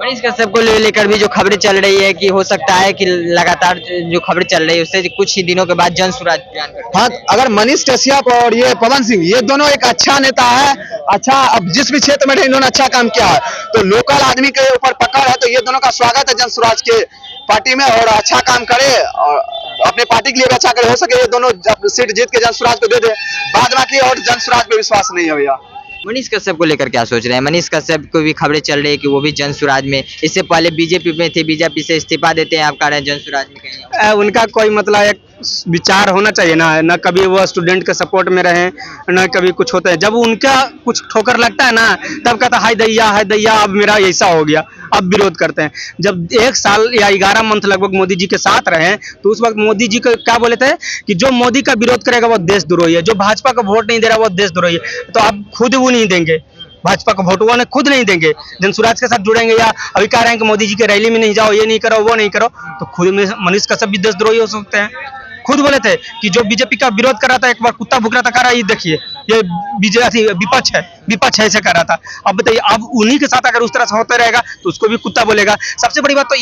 मनीष कश्यप को लेकर भी जो खबरें चल रही है कि हो सकता है कि लगातार जो खबरें चल रही है उससे कुछ ही दिनों के बाद जन स्वराज अभियान करें। हाँ, अगर मनीष कश्यप और ये पवन सिंह ये दोनों एक अच्छा नेता है, अच्छा अब जिस भी क्षेत्र में इन्होंने अच्छा काम किया है तो लोकल आदमी के ऊपर पकड़ है, तो ये दोनों का स्वागत है जन स्वराज के पार्टी में, और अच्छा काम करे और अपने पार्टी के लिए भी अच्छा करे। हो सके ये दोनों सीट जीत के जन स्वराज को दे दे, बाद बाकी और जन स्वराज पे विश्वास नहीं है भैया। मनीष कश्यप को लेकर क्या सोच रहे हैं? मनीष कश्यप को भी खबरें चल रही है कि वो भी जन स्वराज में, इससे पहले बीजेपी में थे, बीजेपी से इस्तीफा देते हैं, आप कह रहे हैं जन स्वराज में कहीं उनका कोई मतलब एक विचार होना चाहिए ना, न कभी वो स्टूडेंट के सपोर्ट में रहे, न कभी कुछ होता है। जब उनका कुछ ठोकर लगता है ना, तब कहता हाय दैया अब मेरा ऐसा हो गया, अब विरोध करते हैं। जब 1 साल या 11 मंथ लगभग मोदी जी के साथ रहे तो उस वक्त मोदी जी को क्या बोले थे कि जो मोदी का विरोध करेगा वो देशद्रोही है, जो भाजपा को वोट नहीं दे रहा वो देशद्रोही है। तो अब खुद वो नहीं देंगे भाजपा को वोट, वो ने खुद नहीं देंगे, जन स्वराज के साथ जुड़ेंगे। या अभी कह रहे हैं कि मोदी जी के रैली में नहीं जाओ, ये नहीं करो, वो नहीं करो, तो खुद में मनीष कश्यप भी देशद्रोही हो सकते हैं। खुद बोले थे कि जो बीजेपी का विरोध कर रहा था, एक बार कुत्ता भूख रहा था, कह रहा है ये देखिए ये बीजेपी विपक्ष है ऐसे कर रहा था। अब बताइए, अब उन्हीं के साथ अगर उस तरह से होता रहेगा तो उसको भी कुत्ता बोलेगा। सबसे बड़ी बात तो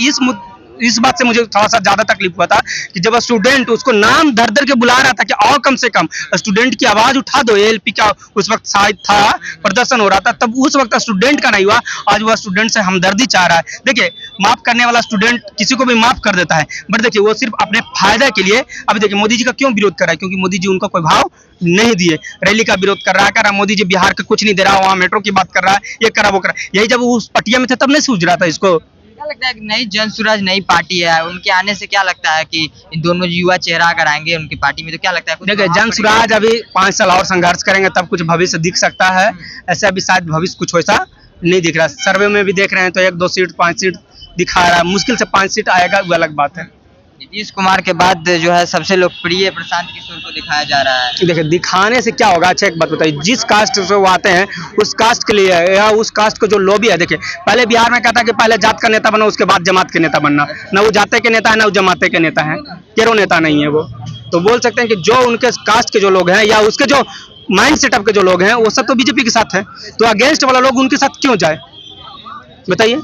इस बात से मुझे थोड़ा सा ज्यादा तकलीफ हुआ था कि जब स्टूडेंट उसको नाम धर धर के बुला रहा था कि आओ कम से कम स्टूडेंट की आवाज उठा दो, एएलपी का उस वक्त शायद था प्रदर्शन हो रहा था, तब उस वक्त स्टूडेंट का नहीं हुआ। आज वह स्टूडेंट से हमदर्दी चाह रहा है। देखिए, माफ करने वाला स्टूडेंट किसी को भी माफ कर देता है, बट देखिए वो सिर्फ अपने फायदे के लिए। अभी देखिए मोदी जी का क्यों विरोध कर रहा है, क्योंकि मोदी जी उनको कोई भाव नहीं दिए, रैली का विरोध कर रहा है, मोदी जी बिहार का कुछ नहीं दे रहा, वहाँ मेट्रो की बात कर रहा है, ये करा वो करा। यही जब उस पटिया में थे तब नहीं सूझ रहा था इसको। क्या लगता है कि नई जन स्वराज नई पार्टी है, उनके आने से क्या लगता है कि इन दोनों युवा चेहरा अगर आएंगे उनकी पार्टी में तो क्या लगता है? देखिए, जन स्वराज अभी 5 साल और संघर्ष करेंगे तब कुछ भविष्य दिख सकता है। ऐसे अभी शायद भविष्य कुछ वैसा नहीं दिख रहा। सर्वे में भी देख रहे हैं तो 1-2 सीट 5 सीट दिखा रहा है, मुश्किल से 5 सीट आएगा, वो अलग बात है। नीतीश कुमार के बाद जो है सबसे लोकप्रिय प्रशांत किशोर को दिखाया जा रहा है। देखिए, दिखाने से क्या होगा? अच्छा एक बात बताइए, जिस कास्ट से वो आते हैं उस कास्ट के लिए या उस कास्ट को जो लॉबी है, देखिए पहले बिहार में कहता कि पहले जात का नेता बनो उसके बाद जमात के नेता बनना, ना वो जाते के नेता है ना वो जमाते के नेता है, केरो नेता नहीं है वो। तो बोल सकते हैं कि जो उनके कास्ट के जो लोग हैं या उसके जो माइंड सेटअप के जो लोग हैं वो सब तो बीजेपी के साथ है, तो अगेंस्ट वाला लोग उनके साथ क्यों जाए बताइए।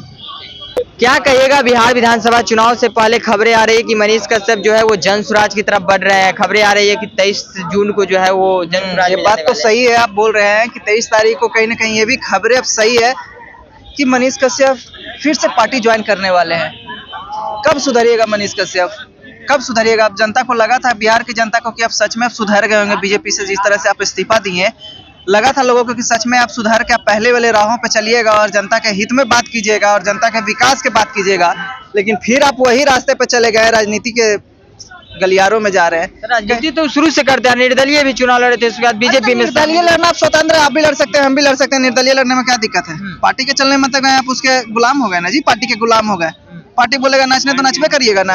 क्या कहिएगा, बिहार विधानसभा चुनाव से पहले खबरें आ रही है कि मनीष कश्यप जो है वो जन स्वराज की तरफ बढ़ रहे हैं। खबरें आ रही है कि 23 जून को जो है वो जन स्वराज ये बात तो सही है, आप बोल रहे हैं कि 23 तारीख को कहीं ना कहीं ये भी खबरें अब सही है कि मनीष कश्यप फिर से पार्टी ज्वाइन करने वाले हैं। कब सुधरिएगा मनीष कश्यप, कब सुधरिएगा? अब जनता को लगा था, बिहार की जनता को, कि अब सच में अब सुधर गए होंगे बीजेपी से, जिस तरह से आप इस्तीफा दिए। लगा था लोगों को कि सच में आप सुधार के आप पहले वाले राहों पे चलिएगा और जनता के हित में बात कीजिएगा और जनता के विकास के बात कीजिएगा, लेकिन फिर आप वही रास्ते पे चले गए, राजनीति के गलियारों में जा रहे हैं। राजनीति तो शुरू से करते हैं, निर्दलीय भी चुनाव लड़े थे, उसके बाद बीजेपी में। निर्दलीय लड़ना आप स्वतंत्र, आप भी लड़ सकते हैं, हम भी लड़ सकते हैं। निर्दलीय लड़ने में क्या दिक्कत है? पार्टी के चलने में तो गए आप उसके गुलाम हो गए ना जी, पार्टी के गुलाम हो गए। पार्टी बोलेगा नाचने तो नाचबे करिएगा ना,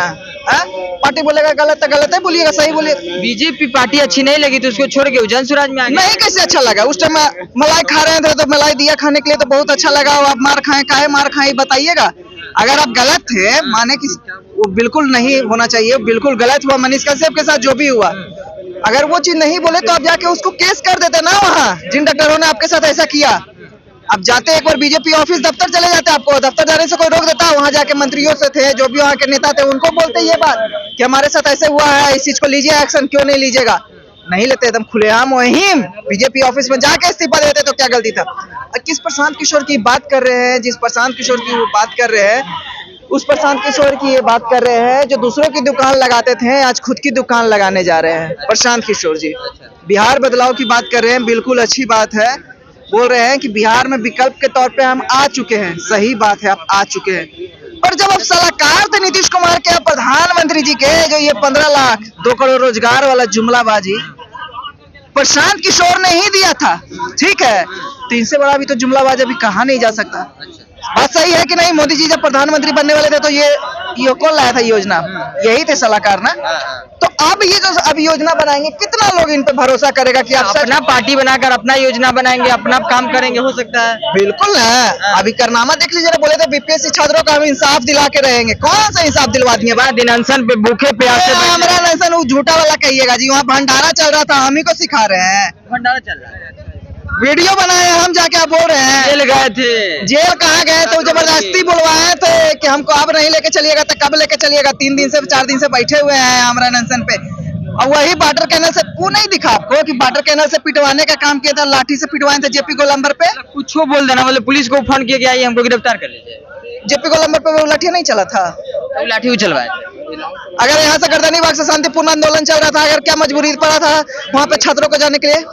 पार्टी बोलेगा गलत तो गलत है बोलिएगा, सही बोलिए। बीजेपी पार्टी अच्छी नहीं लगी तो उसको छोड़ के जन स्वराज में आ गए। नहीं, कैसे अच्छा लगा? उस टाइम मलाई खा रहे थे तो मलाई दिया खाने के लिए तो बहुत अच्छा लगा। आप मार खाएं, काहे मार खाएं बताइएगा। अगर आप गलत थे, माने कि वो बिल्कुल नहीं होना चाहिए, बिल्कुल गलत हुआ मनीष कश्यप के साथ जो भी हुआ, अगर वो चीज नहीं बोले तो आप जाके उसको केस कर देते ना वहाँ, जिन डॉक्टरों ने आपके साथ ऐसा किया। अब जाते एक बार बीजेपी ऑफिस दफ्तर चले जाते, आपको दफ्तर जाने से कोई रोक देता? वहाँ जाके मंत्रियों से थे, जो भी वहाँ के नेता थे, उनको बोलते ये बात कि हमारे साथ ऐसे हुआ है, इस चीज को लीजिए एक्शन, क्यों नहीं लीजिएगा? नहीं लेते, एकदम खुलेआम वहीं बीजेपी ऑफिस में जाके इस्तीफा देते तो क्या गलती था? किस प्रशांत किशोर की बात कर रहे हैं? जिस प्रशांत किशोर की वो बात कर रहे हैं, उस प्रशांत किशोर की ये बात कर रहे हैं जो दूसरों की दुकान लगाते थे, आज खुद की दुकान लगाने जा रहे हैं प्रशांत किशोर जी। बिहार बदलाव की बात कर रहे हैं, बिल्कुल अच्छी बात है। बोल रहे हैं कि बिहार में विकल्प के तौर पे हम आ चुके हैं, सही बात है, आप आ चुके हैं। पर जब आप सलाहकार थे नीतीश कुमार के, प्रधानमंत्री जी के, जो ये 15 लाख 2 करोड़ रोजगार वाला जुमलाबाजी प्रशांत किशोर ने ही दिया था, ठीक है, तो इनसे बड़ा भी तो जुमलाबाजी अभी कहा नहीं जा सकता। बात सही है कि नहीं? मोदी जी जब प्रधानमंत्री बनने वाले थे तो ये कौन लाया था योजना? यही थे सलाहकार ना। तो अब ये जो अब योजना बनाएंगे, कितना लोग इन पे भरोसा करेगा कि आप अपना पार्टी बनाकर अपना योजना बनाएंगे, अपना काम करेंगे? हो सकता है, बिल्कुल ना। अभी करनामा देख लीजिए, बोले थे बीपीएससी छात्रों का हम इंसाफ दिला के रहेंगे। कौन सा इंसाफ दिलवा दिए? बड़ा दिन अनशन पे भूखे प्यासे हमारा अनशन वो झूठा वाला कहिएगा जी, वहाँ भंडारा चल रहा था, हम ही को सिखा रहे हैं। भंडारा चल रहा है, वीडियो बनाए हम, जाके आप बोल रहे हैं जेल गए थे। जेल कहाँ गए? तो जबरदस्ती बुलवाए कि हमको अब नहीं लेके चलिएगा तो कब लेके चलिएगा। 3 दिन से 4 दिन से बैठे हुए हैं आमरण अनशन पे। और वही बॉर्डर कैनल से वो नहीं दिखा आपको कि बॉर्डर कैनल से पिटवाने का काम किया था, लाठी से पिटवाए थे जेपी गोलंबर पे। कुछ बोल देना, मतलब पुलिस को फोन किया कि आइए हमको गिरफ्तार कर लीजिए। जेपी गोलंबर पे वो लाठी नहीं चला था। तो लाठी भी चलवाए थे। अगर यहाँ से गर्दनी बाग से शांतिपूर्ण आंदोलन चल रहा था, अगर क्या मजबूरी पड़ा था वहाँ पे छात्रों को जाने के लिए?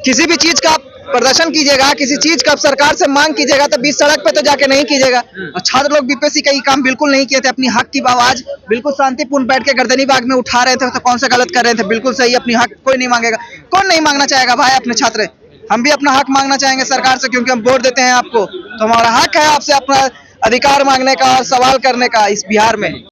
किसी भी चीज का आप प्रदर्शन कीजिएगा, किसी चीज का आप सरकार से मांग कीजिएगा तो बीच सड़क पे तो जाके नहीं कीजिएगा। और छात्र लोग बीपीएससी का ये काम बिल्कुल नहीं किए थे, अपनी हक की आवाज बिल्कुल शांतिपूर्ण बैठ के गर्दनी बाग में उठा रहे थे। तो कौन सा गलत कर रहे थे? बिल्कुल सही, अपनी हक कोई नहीं मांगेगा। कौन नहीं मांगना चाहेगा भाई अपने छात्र? हम भी अपना हक मांगना चाहेंगे सरकार से, क्योंकि हम वोट देते हैं आपको, तो हमारा हक है आपसे अपना अधिकार मांगने का और सवाल करने का इस बिहार में।